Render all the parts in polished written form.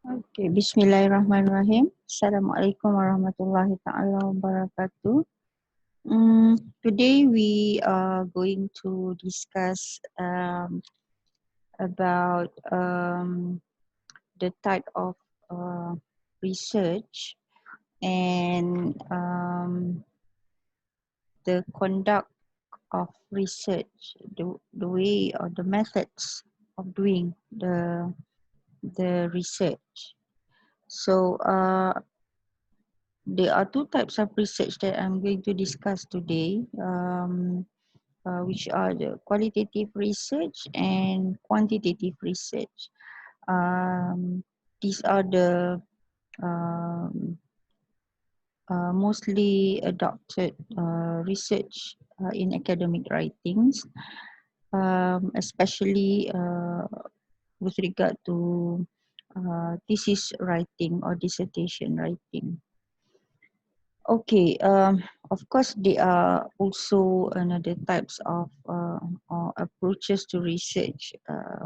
Okay, Bismillahirrahmanirrahim. Assalamualaikum warahmatullahi ta'ala wabarakatuh. Today we are going to discuss about the type of research and the conduct of research, the way or the methods of doing the research. So there are two types of research that I'm going to discuss today, which are the qualitative research and quantitative research. These are the um, mostly adopted research in academic writings, especially with regard to thesis writing or dissertation writing. Okay, of course, there are also another types of approaches to research,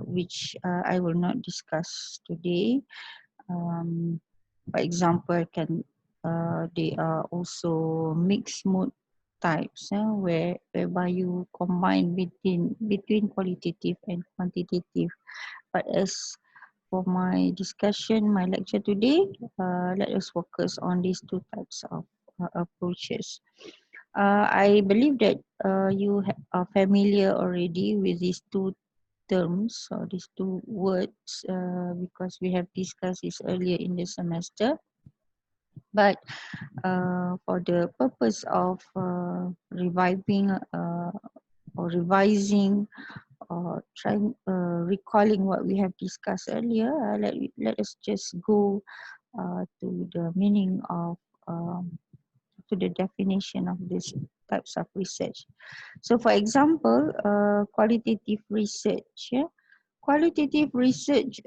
which I will not discuss today. For example, they are also mixed mode types, whereby you combine between qualitative and quantitative. But as for my discussion, my lecture today, let us focus on these two types of approaches. I believe that you are familiar already with these two terms or these two words because we have discussed this earlier in the semester. But for the purpose of reviving or revising or trying recalling what we have discussed earlier, let us just go to the meaning of to the definition of these types of research. So, for example, qualitative research. Yeah? Qualitative research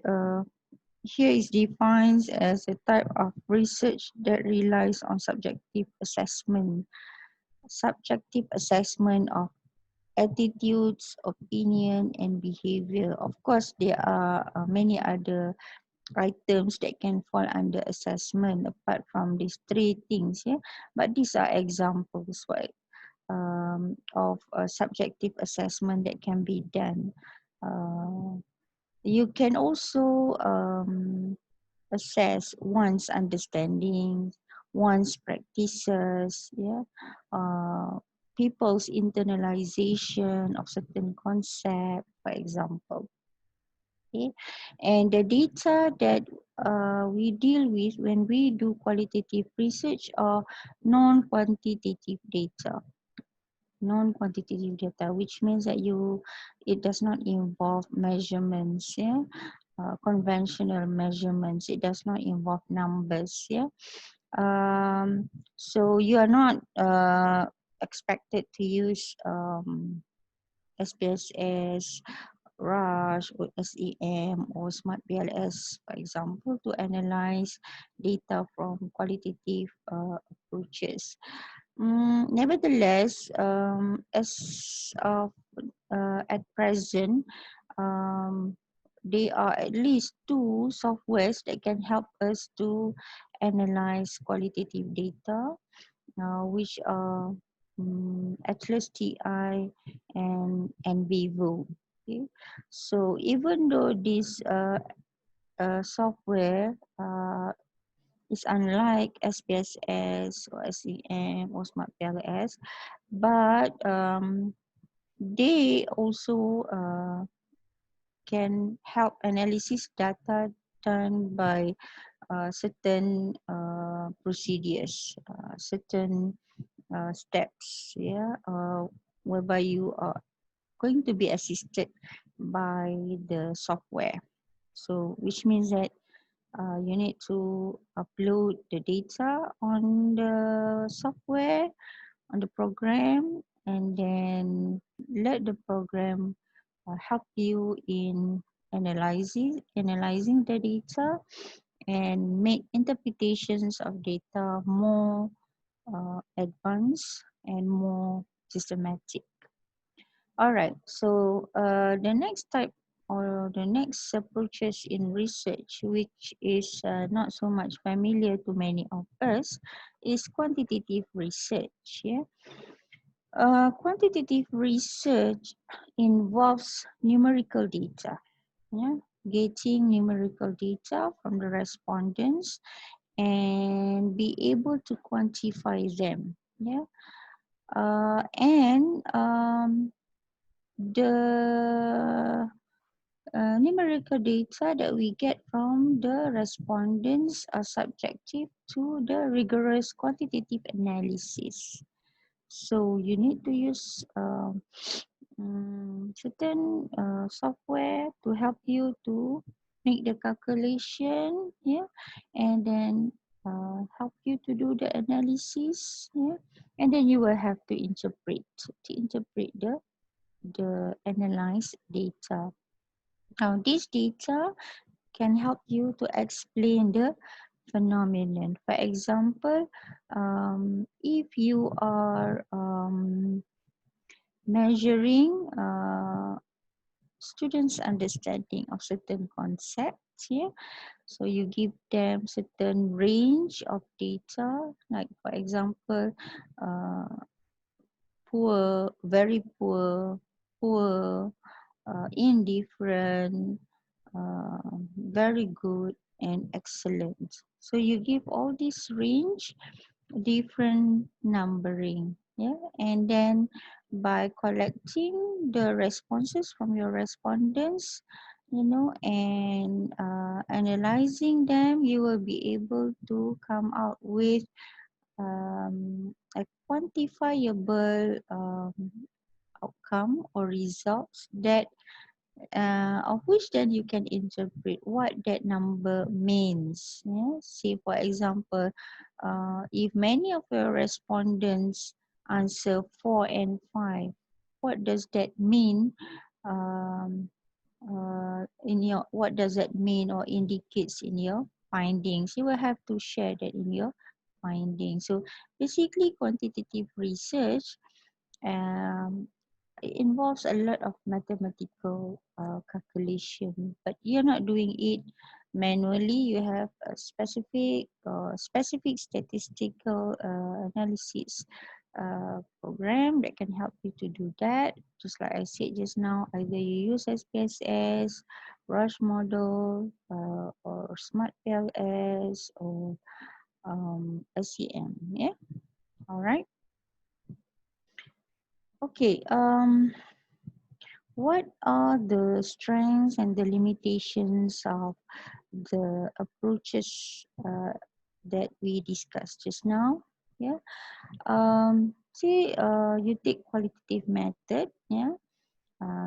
here is defined as a type of research that relies on subjective assessment of attitudes, opinion, and behavior. Of course, there are many other items that can fall under assessment apart from these three things, yeah. But these are examples of subjective assessment that can be done. You can also assess one's understanding, one's practices, yeah, people's internalization of certain concept, for example. Okay, and the data that we deal with when we do qualitative research are non-quantitative data. Non-quantitative data, which means that it does not involve measurements, yeah, conventional measurements. It does not involve numbers, yeah. So you are not expected to use SPSS, RUSH, or SEM, or Smart BLS, for example, to analyze data from qualitative approaches. Nevertheless, as of at present, um, there are at least two softwares that can help us to analyze qualitative data, which are Atlas TI and Vivo. Okay, so even though this software is unlike SPSS or SEM or Smart PLS, but they also can help analysis data done by certain procedures, certain steps, yeah, whereby you are going to be assisted by the software. So, which means that you need to upload the data on the software, on the program, and then let the program help you in analyzing the data and make interpretations of data more advanced and more systematic. All right, so the next type or the next approaches in research, which is not so much familiar to many of us, is quantitative research. Yeah? Quantitative research involves numerical data. Yeah? Getting numerical data from the respondents and be able to quantify them. Yeah? And the numerical data that we get from the respondents are subjective to the rigorous quantitative analysis. So you need to use certain software to help you to make the calculation, yeah, and then help you to do the analysis, yeah, and then you will have to interpret the analyzed data. Now, this data can help you to explain the phenomenon. For example, if you are measuring students' understanding of certain concepts, yeah, so you give them certain range of data, like for example, uh, poor, very poor, poor, indifferent, very good, and excellent. So you give all this range different numbering, yeah, and then by collecting the responses from your respondents, you know, and analyzing them, you will be able to come out with a quantifiable outcome or results that of which then you can interpret what that number means. Yeah? Say, for example, if many of your respondents answer 4 and 5, what does that mean? Um, in your what does that mean or indicates in your findings? You will have to share that in your findings. So basically, quantitative research um, it involves a lot of mathematical calculation, but you're not doing it manually. You have a specific statistical analysis program that can help you to do that. Just like I said just now, either you use SPSS, Rush model, or Smart PLS, or SEM. Yeah, all right. Okay. What are the strengths and the limitations of the approaches that we discussed just now? Yeah. Say you take qualitative method. Yeah.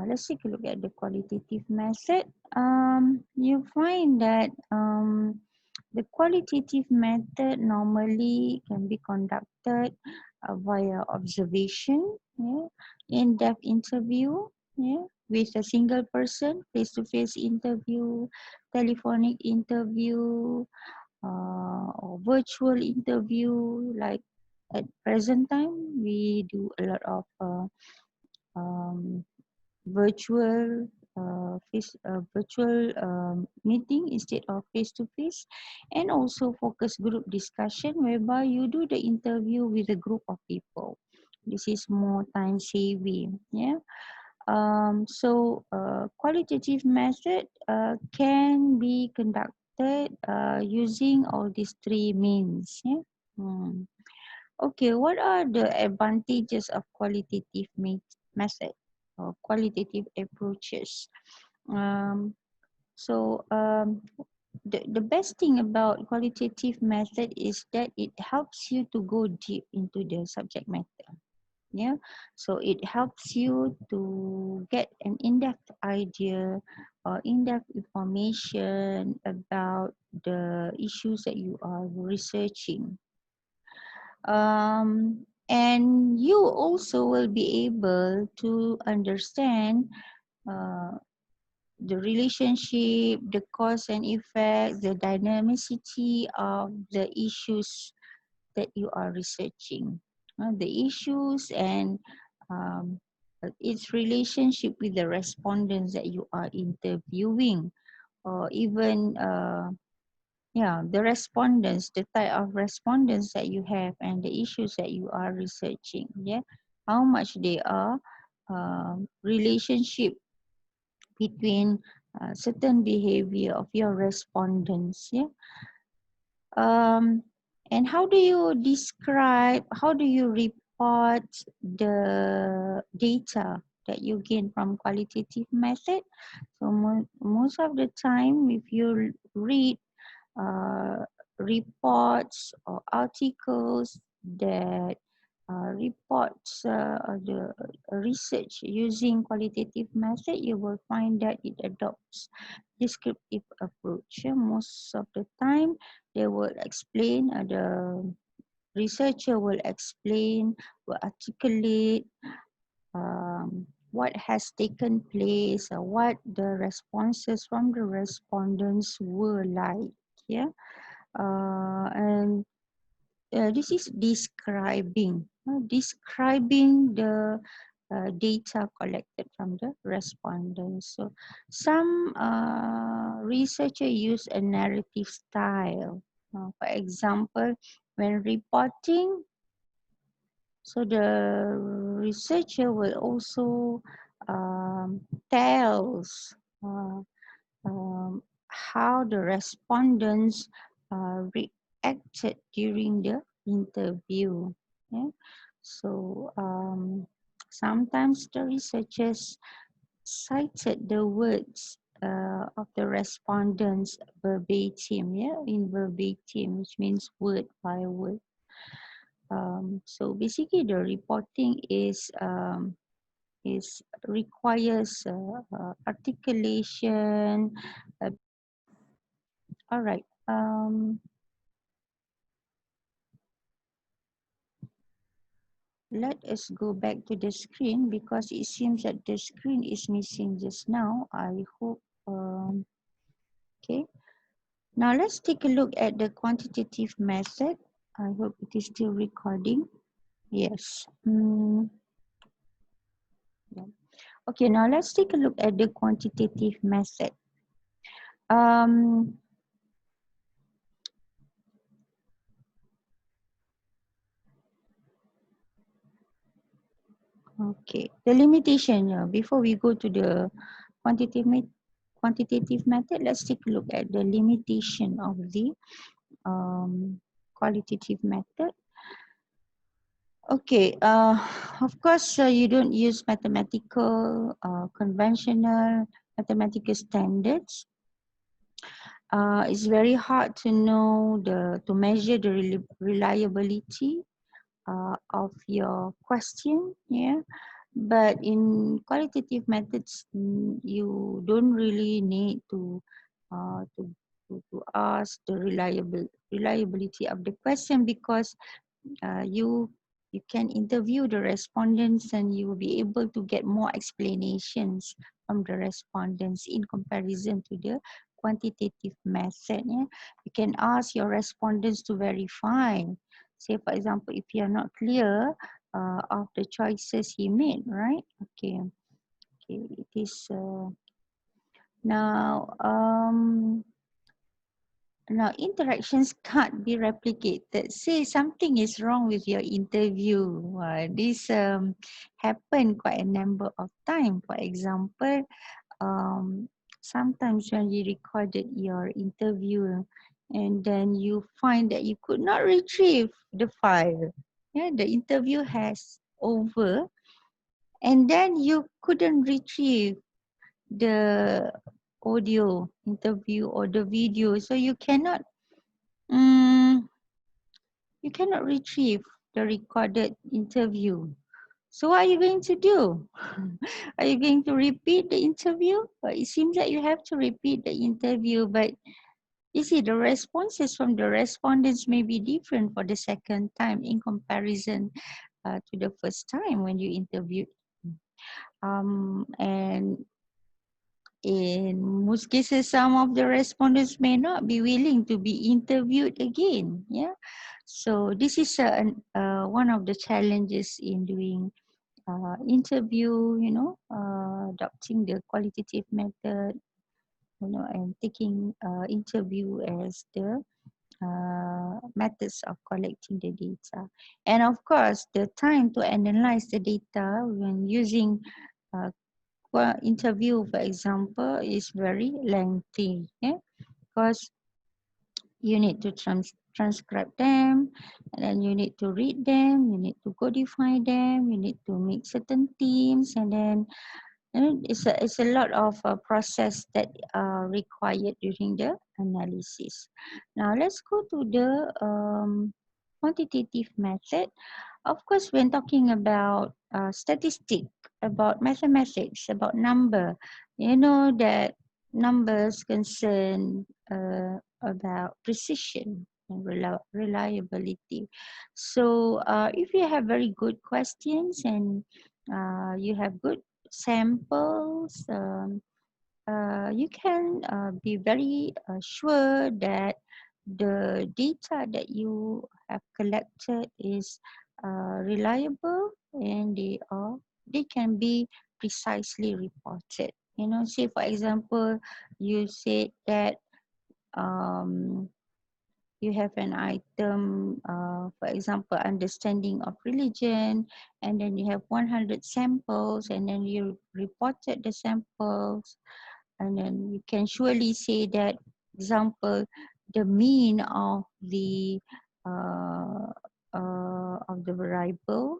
Let's take a look at the qualitative method. You find that the qualitative method normally can be conducted via observation, yeah, in-depth interview, yeah, with a single person, face-to-face interview, telephonic interview, or virtual interview. Like at present time, we do a lot of um, virtual virtual meeting instead of face to face, and also focus group discussion whereby you do the interview with a group of people. This is more time saving. Yeah. Qualitative method can be conducted using all these three means. Yeah. Hmm. Okay, what are the advantages of qualitative method or qualitative approaches? Um, the best thing about qualitative method is that it helps you to go deep into the subject matter. Yeah, so it helps you to get an in-depth idea or in-depth information about the issues that you are researching. And you also will be able to understand uh, the relationship, the cause and effect, the dynamicity of the issues that you are researching. The issues and um, its relationship with the respondents that you are interviewing, or even the respondents, the type of respondents that you have, and the issues that you are researching. How much they are relationship between certain behavior of your respondents. Um, and how do you describe, how do you report the data that you gain from qualitative method? So most of the time, if you read uh, reports or articles that reports the research using qualitative method, you will find that it adopts descriptive approach. Most of the time, they will explain, the researcher will explain, will articulate what has taken place, or what the responses from the respondents were like. And this is describing the data collected from the respondents. So some researchers use a narrative style. For example, when reporting, so the researcher will also tells uh, how the respondents reacted during the interview. So sometimes the researchers cited the words of the respondents verbatim, in verbatim, which means word by word. So basically, the reporting is requires articulation. All right. Let us go back to the screen because it seems that the screen is missing just now. I hope. Okay. Now let's take a look at the quantitative method. I hope it is still recording. Yes. Yeah. Okay. Now let's take a look at the quantitative method. Okay. The limitation. Before we go to the quantitative method, let's take a look at the limitation of the qualitative method. Okay, of course, you don't use mathematical, conventional mathematical standards. It's very hard to know to measure the reliability of your question. But in qualitative methods, you don't really need to ask the reliability of the question, because you can interview the respondents and you will be able to get more explanations from the respondents in comparison to the quantitative method. You can ask your respondents to verify. Say, for example, if you are not clear of the choices he made, right? Okay, it is now. Now, interactions can't be replicated. Say something is wrong with your interview. This happened quite a number of times. For example, sometimes when you recorded your interview and then you find that you could not retrieve the file. The interview has over and then you couldn't retrieve the audio interview or the video. So you cannot retrieve the recorded interview. So what are you going to do? Are you going to repeat the interview? Well, it seems like you have to repeat the interview, but you see the responses from the respondents may be different for the second time in comparison to the first time when you interviewed. And in most cases, some of the respondents may not be willing to be interviewed again. So this is one of the challenges in doing interview, adopting the qualitative method, and taking interview as the methods of collecting the data. And of course, the time to analyze the data when using uh, interview, for example, is very lengthy, because you need to transcribe them, and then you need to read them, you need to codify them, you need to make certain themes, and then it's a lot of process that are required during the analysis. Now let's go to the quantitative method. Of course, when talking about statistic, about mathematics, about number, you know that numbers concern about precision and reliability. So if you have very good questions and you have good samples, you can be very sure that the data that you have collected is reliable, and they can be precisely reported. Say for example, you said that um, you have an item, for example, understanding of religion, and then you have 100 samples, and then you reported the samples, and then you can surely say that, example, the mean uh, of the variable,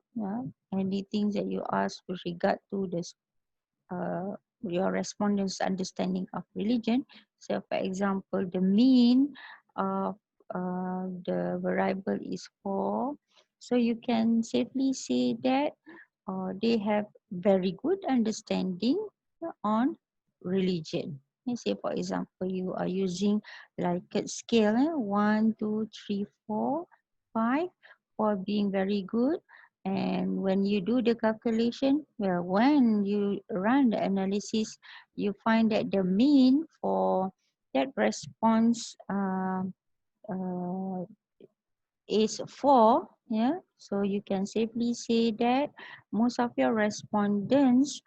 anything that you ask with regard to this your respondents' understanding of religion. So, for example, the mean of the variable is 4. So you can safely say that they have very good understanding on religion. Say, for example, you are using Likert scale, 1, 2, 3, 4, 5, for being very good. And when you do the calculation, well, when you run the analysis, you find that the mean for that response uh, is 4. Yeah, so you can safely say that most of your respondents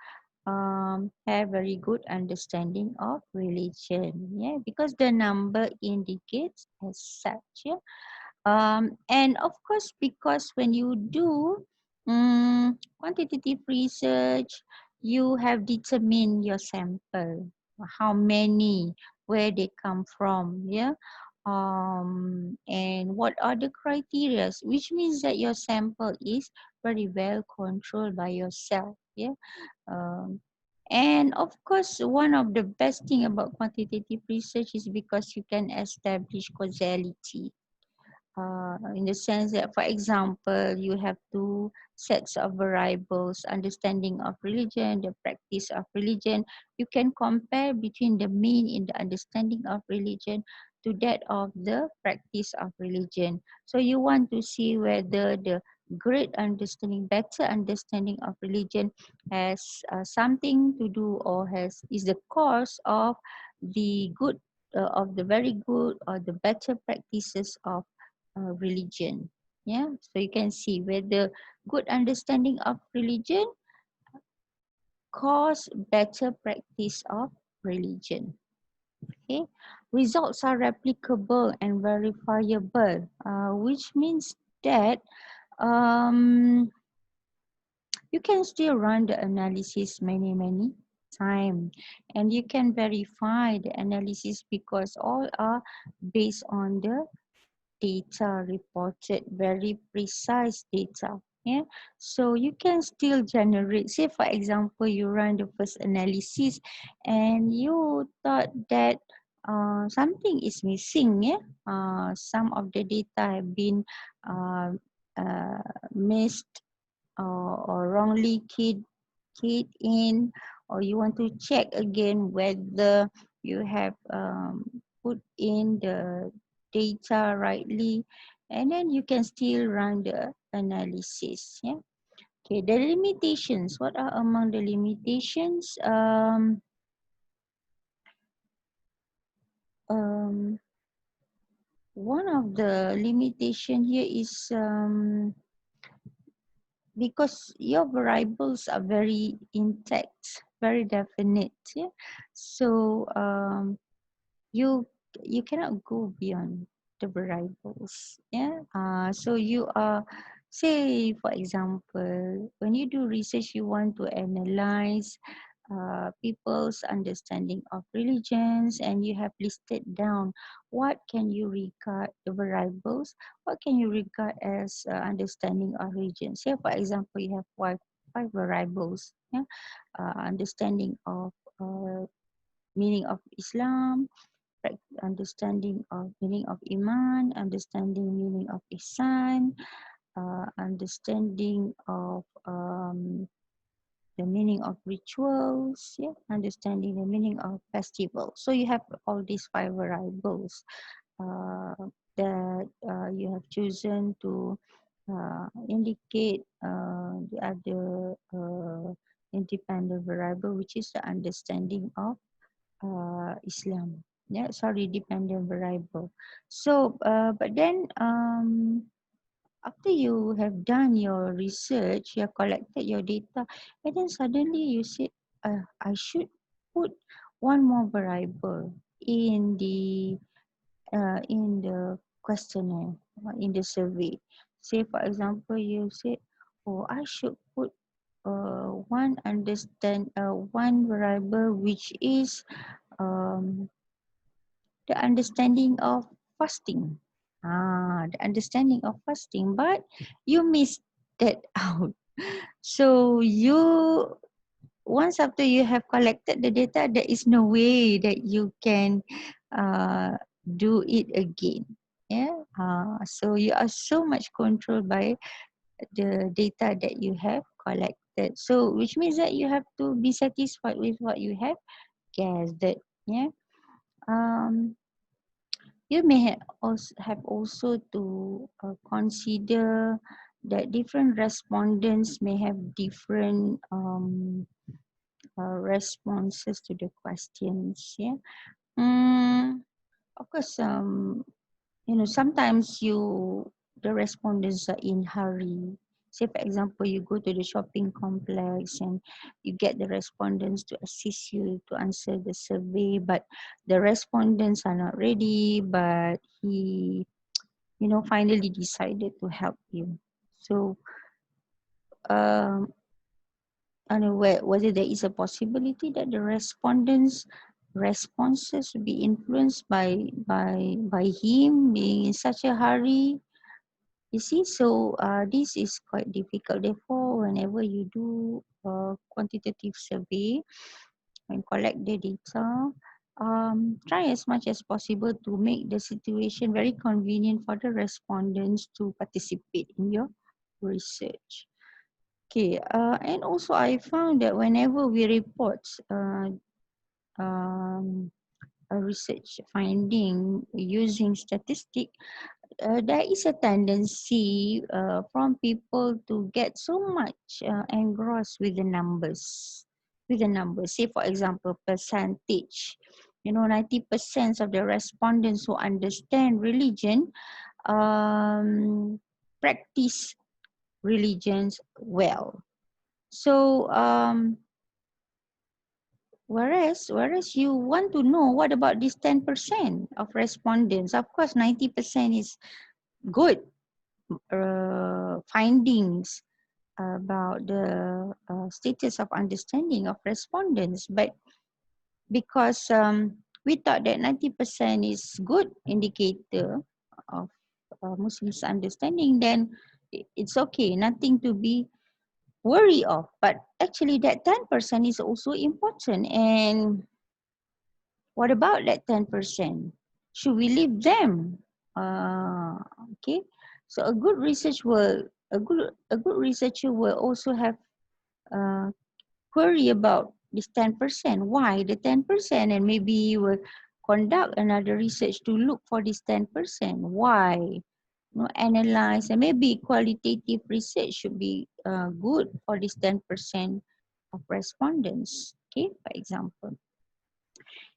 have very good understanding of religion. Yeah, because the number indicates as such. Yeah. And of course, because when you do quantitative research, you have determined your sample, how many, where they come from, yeah, and what are the criteria, which means that your sample is very well controlled by yourself, yeah. Um, and of course, one of the best thing about quantitative research is because you can establish causality, in the sense that, for example, you have two sets of variables, understanding of religion, the practice of religion. You can compare between the mean in the understanding of religion to that of the practice of religion. So you want to see whether the great understanding, better understanding of religion has something to do, or is the cause of the good, of the very good or the better practices of religion. Yeah, so you can see whether good understanding of religion cause better practice of religion. Okay, results are replicable and verifiable, which means that you can still run the analysis many times, and you can verify the analysis because all are based on the data reported, very precise data. Yeah, so you can still generate, say for example, you run the first analysis and you thought that something is missing. Yeah, some of the data have been uh, missed, or wrongly keyed in, or you want to check again whether you have put in the data rightly, and then you can still run the analysis. Yeah. Okay, the limitations. What are among the limitations? Um, One of the limitation here is because your variables are very intact, very definite. Yeah. So you you cannot go beyond the variables. Yeah. So you are, say for example, when you do research, you want to analyze people's understanding of religions, and you have listed down what can you regard the variables, what can you regard as understanding of religion. Say for example, you have five variables. Yeah. Understanding of meaning of Islam, understanding of meaning of iman, understanding meaning of ihsan, understanding of the meaning of rituals, yeah, understanding the meaning of festival. So you have all these five variables uh, that you have chosen to indicate the other independent variable, which is the understanding of Islam. Yeah, sorry, dependent variable. So, but then after you have done your research, you have collected your data, and then suddenly you said, I should put one more variable in the questionnaire, in the survey. Say, for example, you said, oh, I should put one variable which is um, the understanding of fasting. The understanding of fasting, but you missed that out. So once after you have collected the data, there is no way that you can uh, do it again. Yeah. So you are so much controlled by the data that you have collected. So which means that you have to be satisfied with what you have gathered. Yeah. Um, you may have also to consider that different respondents may have different responses to the questions. Yeah. Of course, sometimes the respondents are in hurry. Say, for example, you go to the shopping complex and you get the respondents to assist you to answer the survey, but the respondents are not ready, but he, finally decided to help you. So, um, I don't know whether there is a possibility that the respondents' responses will be influenced by him being in such a hurry. You see, so this is quite difficult. Therefore, whenever you do a quantitative survey and collect the data, try as much as possible to make the situation very convenient for the respondents to participate in your research. Okay, and also I found that whenever we report um, a research finding using statistic, there is a tendency from people to get so much engrossed with the numbers. Say, for example, percentage. 90% of the respondents who understand religion practice religions well. So, whereas you want to know what about this 10% of respondents? Of course, 90% is good findings about the status of understanding of respondents, but because we thought that 90% is good indicator of Muslims understanding, then it's okay, nothing to be worry of. But actually that 10% is also important. And what about that 10%? Should we leave them? Okay. So a good researcher will also have query about this 10%. Why the 10%? And maybe you will conduct another research to look for this 10%. Why? Analyze, and maybe qualitative research should be good for this 10% of respondents. Okay, for example.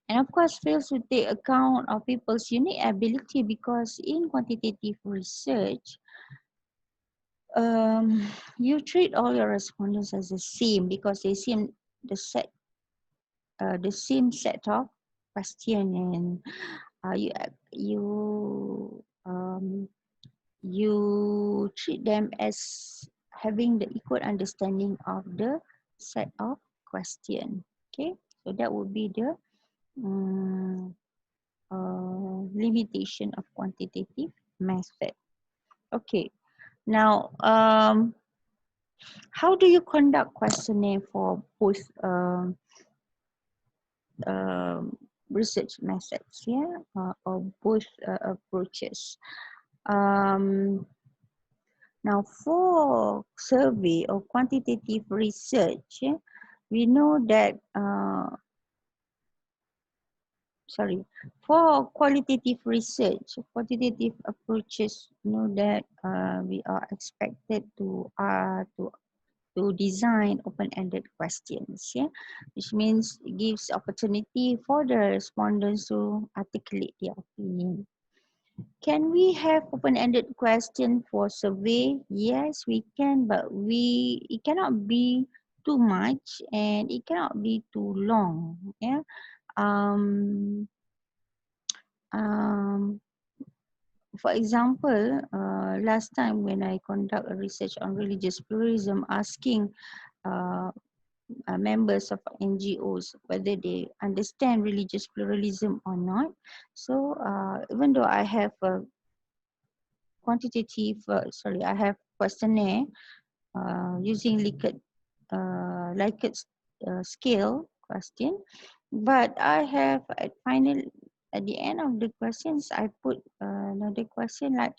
And of course, fails to take account of people's unique ability, because in quantitative research, You treat all your respondents as the same because they seem the set the same set of question, and you you treat them as having the equal understanding of the set of question. Okay, so that would be the um, limitation of quantitative method. Okay, now how do you conduct questionnaire for both um, research methods, yeah, or both approaches? Um, Now, for survey or quantitative research, we know that, for qualitative research, quantitative approaches know that we are expected to design open-ended questions, yeah, which means it gives opportunity for the respondents to articulate their opinion. Can we have open-ended question for survey? Yes, we can, but it cannot be too much and it cannot be too long. Yeah. Um, um, for example, last time when I conduct a research on religious pluralism, asking uh, members of NGOs whether they understand religious pluralism or not. So even though I have a I have questionnaire using Likert scale question, but I have at the end of the questions, I put another question like,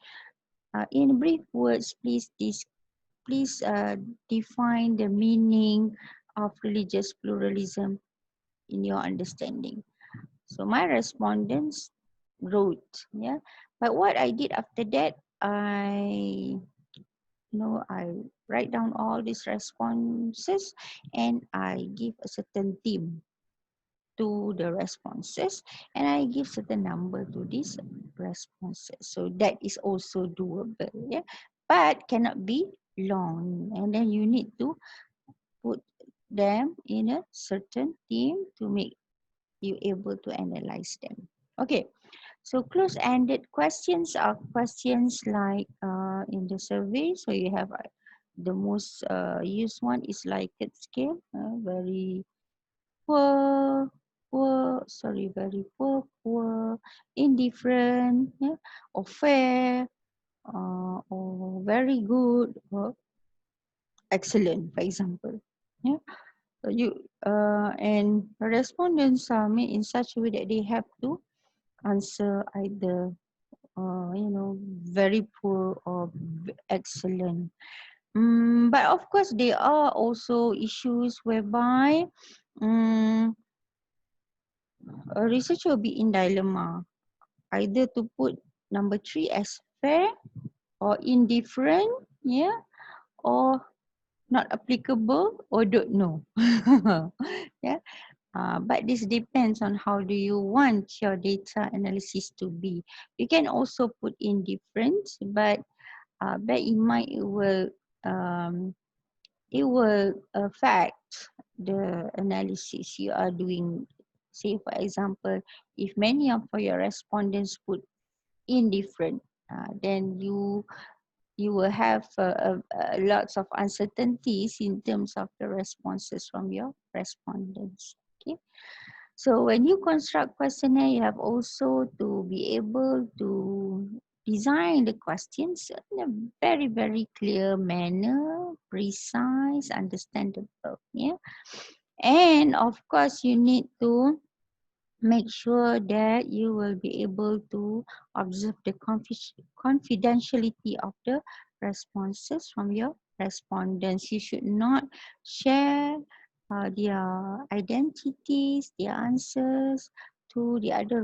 in brief words, please define the meaning of religious pluralism in your understanding. So my respondents wrote, yeah. But what I did after that, I write down all these responses and I give a certain theme to the responses and I give certain number to these responses. So that is also doable, yeah. But cannot be long, and then you need to put them in a certain theme to make you able to analyze them. Okay. So close-ended questions are questions like in the survey. So you have the most used one is Likert scale, very poor, very poor, indifferent, yeah, or fair, or very good, or excellent, for example. Yeah. So and respondents are made in such a way that they have to answer either very poor or excellent. But of course, there are also issues whereby um, a researcher will be in dilemma, either to put number 3 as fair or indifferent, yeah, or not applicable or don't know. Yeah. But this depends on how do you want your data analysis to be. You can also put indifferent, but bear in mind it will affect the analysis you are doing. Say for example, if many of your respondents put indifferent, then you will have lots of uncertainties in terms of the responses from your respondents. Okay. So when you construct questionnaire, you have also to be able to design the questions in a very, very clear manner, precise, understandable. Yeah. And of course, you need to make sure that you will be able to observe the confidentiality of the responses from your respondents. You should not share their identities, their answers to the other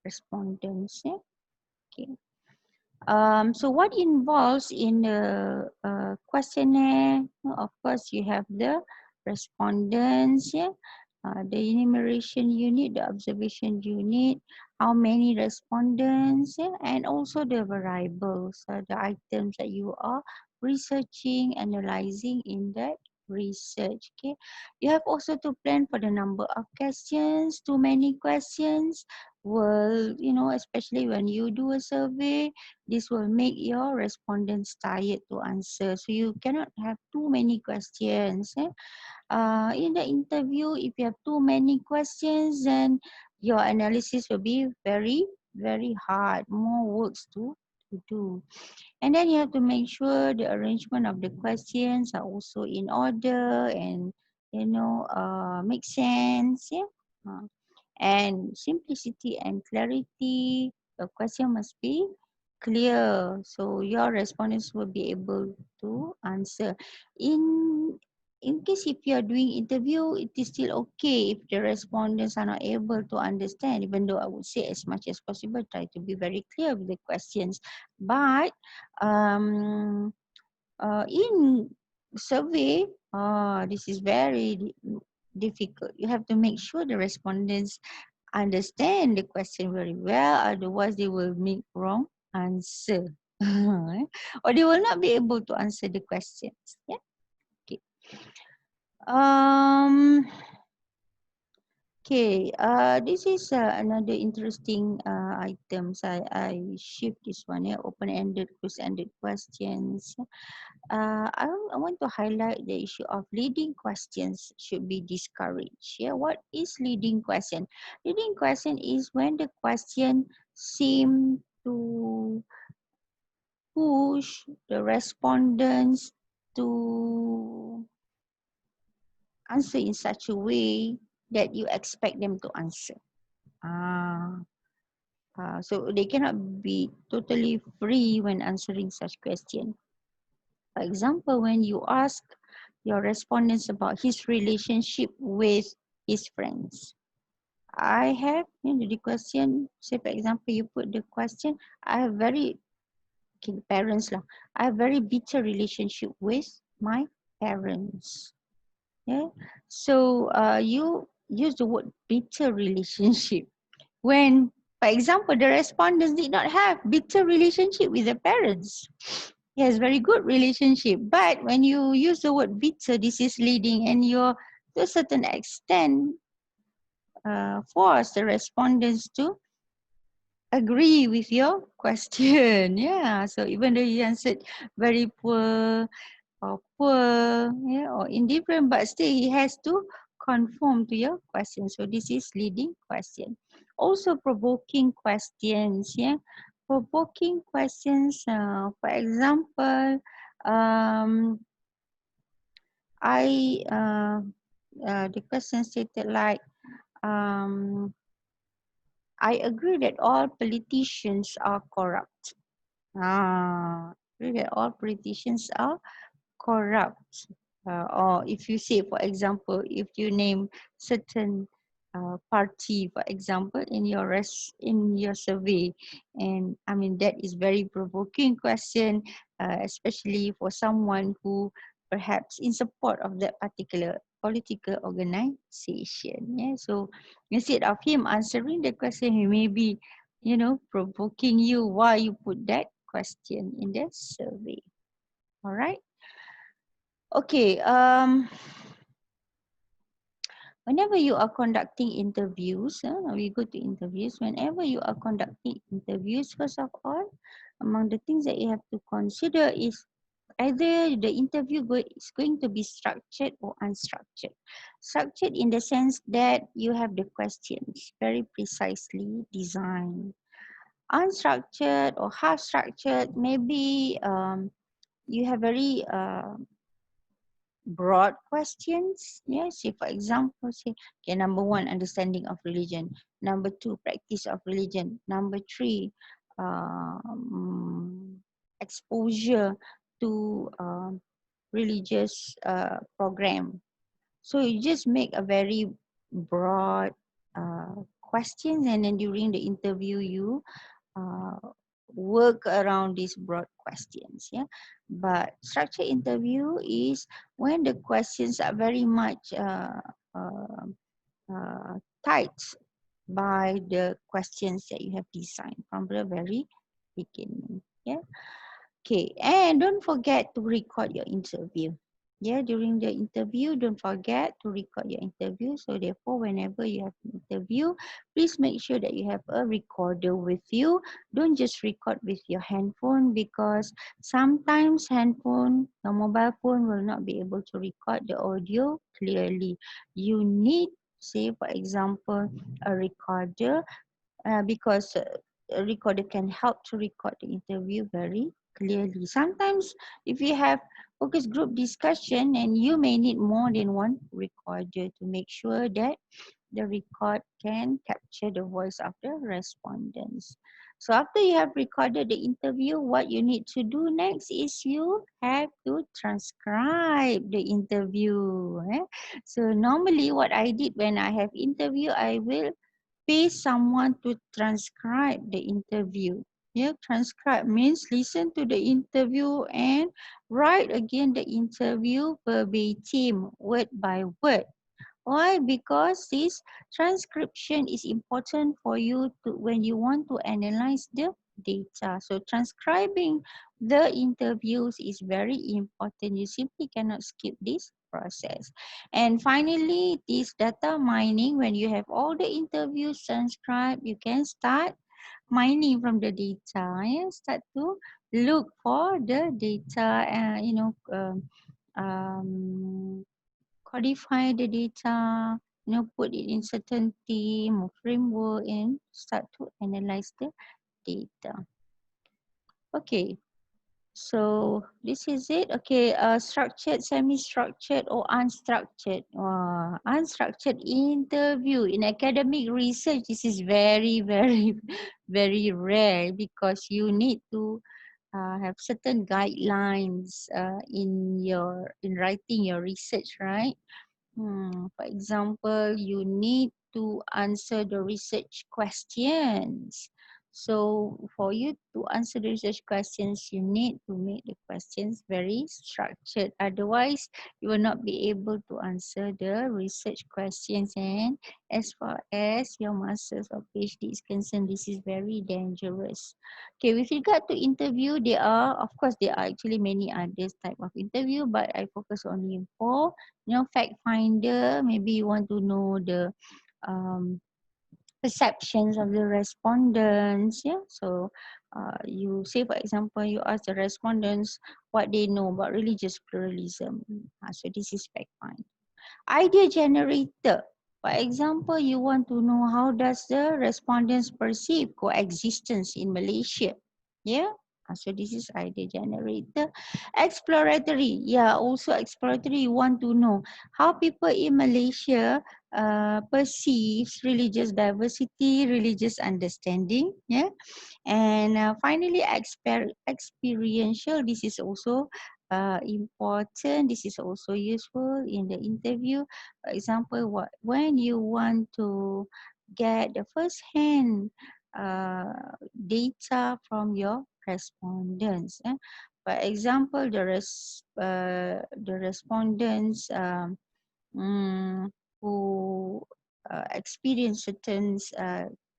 respondents. Yeah? Okay. So what involves in the questionnaire? Of course, you have the respondents, yeah? The enumeration unit, the observation unit, how many respondents, yeah? And also the variables, the items that you are researching, analyzing in that research. Okay, you have also to plan for the number of questions. Too many questions will, especially when you do a survey, this will make your respondents tired to answer. So you cannot have too many questions. In the interview, if you have too many questions, then your analysis will be very, very hard, more works to do. And then you have to make sure the arrangement of the questions are also in order and, make sense. Yeah. And simplicity and clarity, the question must be clear. So your respondents will be able to answer. In in case if you are doing interview, it is still okay if the respondents are not able to understand, even though I would say as much as possible, try to be very clear with the questions. But in survey, this is very difficult. You have to make sure the respondents understand the question very well, otherwise they will make wrong answer. Or they will not be able to answer the questions. Yeah. Okay. Um Okay, this is another interesting items. I shift this one, yeah, open-ended, close-ended questions. I want to highlight the issue of leading questions should be discouraged. Yeah, what is leading question? Leading question is when the question seem to push the respondents to answer in such a way that you expect them to answer. Ah, so they cannot be totally free when answering such question. For example, when you ask your respondents about his relationship with his friends, I have, the question, say for example, you put the question, I have very, okay, parents lah, I have very bitter relationship with my parents. Yeah. So you use the word bitter relationship when, for example, the respondents did not have bitter relationship with their parents. He has very good relationship, but when you use the word bitter, this is leading, and you're to a certain extent force the respondents to agree with your question. Yeah, so even though you answered very poor or poor, yeah, or indifferent, but still he has to conform to your question. So this is leading question. Also provoking questions, yeah. Provoking questions, for example, um, the question stated like, um, I agree that all politicians are corrupt. Agree that all politicians are corrupt. Or if you say, for example, if you name certain party, for example, in your survey, and I mean that is very provoking question, especially for someone who perhaps in support of that particular political organization. Yeah, so instead of him answering the question, he may be, provoking you why you put that question in the survey. All right. Okay, whenever you are conducting interviews, we go to interviews, whenever you are conducting interviews, first of all, among the things that you have to consider is either the interview is going to be structured or unstructured. Structured in the sense that you have the questions very precisely designed. Unstructured or half structured, maybe you have very broad questions. Yes, say for example, say, okay, number one, understanding of religion. Number two, practice of religion. Number three, exposure to religious program. So you just make a very broad questions, and then during the interview you uh, work around these broad questions. Yeah, but structured interview is when the questions are very much uh, tight by the questions that you have designed from the very beginning. Yeah. Okay, and don't forget to record your interview. Yeah, during the interview, don't forget to record your interview. So therefore, whenever you have an interview, please make sure that you have a recorder with you. Don't just record with your handphone, because sometimes handphone, your mobile phone will not be able to record the audio clearly. You need, say for example, a recorder, because a recorder can help to record the interview very clearly. Sometimes if you have focus group discussion, and you may need more than one recorder to make sure that the record can capture the voice of the respondents. So after you have recorded the interview, what you need to do next is you have to transcribe the interview. So normally what I did when I have interview, I will pay someone to transcribe the interview. Yeah, transcribe means listen to the interview and write again the interview verbatim, word by word. Why? Because this transcription is important for you to when you want to analyze the data. So transcribing the interviews is very important. You simply cannot skip this process. And finally, this data mining, when you have all the interviews transcribed, you can start mining from the data. Yeah? Start to look for the data, um, codify the data, put it in certain team or framework and start to analyze the data. Okay, so this is it. Okay, structured, semi-structured or unstructured. Unstructured interview in academic research, this is very, very, very rare, because you need to have certain guidelines in writing your research, right? For example, you need to answer the research questions. So for you to answer the research questions, you need to make the questions very structured. Otherwise, you will not be able to answer the research questions. And as far as your master's or PhD is concerned, this is very dangerous. Okay, with regard to interview, of course, there are actually many other type of interview, but I focus only on four. Fact finder, maybe you want to know the um, perceptions of the respondents. Yeah, so you say, for example, you ask the respondents what they know about religious pluralism. So this is fact finder. Idea generator, for example, you want to know how does the respondents perceive coexistence in Malaysia. Yeah. So this is idea generator. Exploratory, yeah, also exploratory. You want to know how people in Malaysia perceives religious diversity, religious understanding. Yeah. And finally, experiential. This is also important. This is also useful in the interview. For example, when you want to get the first-hand data from your respondents. For example, the respondents mm, who experience certain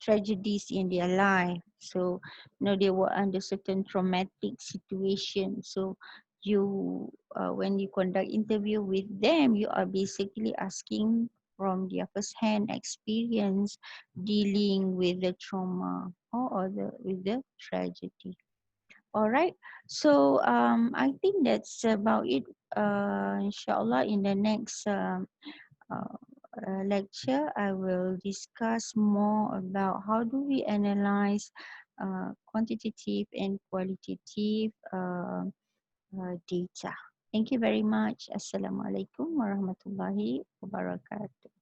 tragedies in their life. So, they were under certain traumatic situation. So, when you conduct interview with them, you are basically asking from their first-hand experience dealing with the trauma with the tragedy. All right. So I think that's about it. Inshallah, in the next uh, lecture, I will discuss more about how do we analyze quantitative and qualitative data. Thank you very much. Assalamualaikum warahmatullahi wabarakatuh.